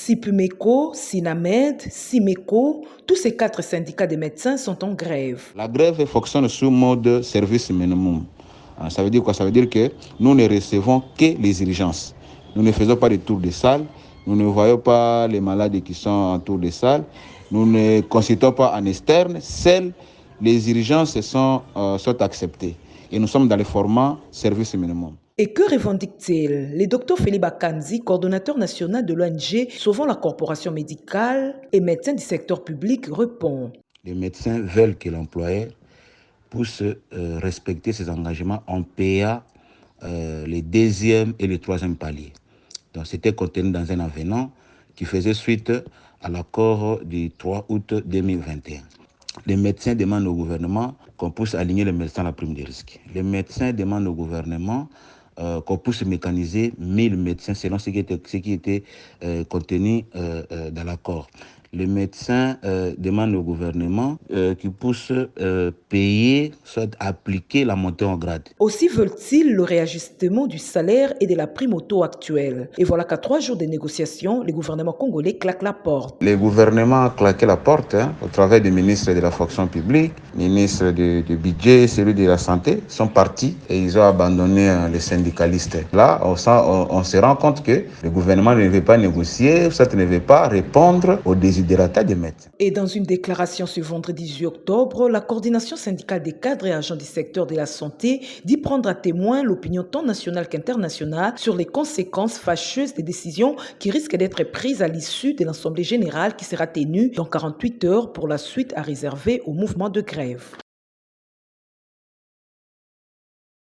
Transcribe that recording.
SIPMECO, SINAMED, SIMECO, tous ces 4 syndicats de médecins sont en grève. La grève fonctionne sous mode service minimum. Ça veut dire quoi? Ça veut dire que nous ne recevons que les urgences. Nous ne faisons pas de tour de salle, nous ne voyons pas les malades qui sont en tour de salle, nous ne consultons pas en externe, seules les urgences sont acceptées. Et nous sommes dans le format service minimum. Et que revendique-t-il? Le docteur Philippe Akanzi, coordonnateur national de l'ONG Sauvons la corporation médicale et médecin du secteur public, répond. Les médecins veulent que l'employeur puisse respecter ses engagements en payant les deuxième et les troisième paliers. Donc, c'était contenu dans un avenant qui faisait suite à l'accord du 3 août 2021. Les médecins demandent au gouvernement qu'on puisse aligner les médecins à la prime de risque. Les médecins demandent au gouvernement qu'on puisse mécaniser 1000 médecins selon ce qui était contenu dans l'accord. Les médecins demandent au gouvernement qu'il puisse payer, soit appliquer la montée en grade. Aussi veulent-ils le réajustement du salaire et de la prime au taux actuel. Et voilà qu'à 3 jours de négociations, le gouvernement congolais claque la porte. Le gouvernement a claqué la porte au travers du ministre de la fonction publique, ministre du budget, celui de la santé, sont partis et ils ont abandonné les syndicalistes. Là, on se rend compte que le gouvernement ne veut pas négocier, soit ne veut pas répondre aux desiderata des médecins. Et dans une déclaration ce vendredi 18 octobre, la coordination syndicale des cadres et agents du secteur de la santé dit prendre à témoin l'opinion tant nationale qu'internationale sur les conséquences fâcheuses des décisions qui risquent d'être prises à l'issue de l'Assemblée générale qui sera tenue dans 48 heures pour la suite à réserver au mouvement de grève.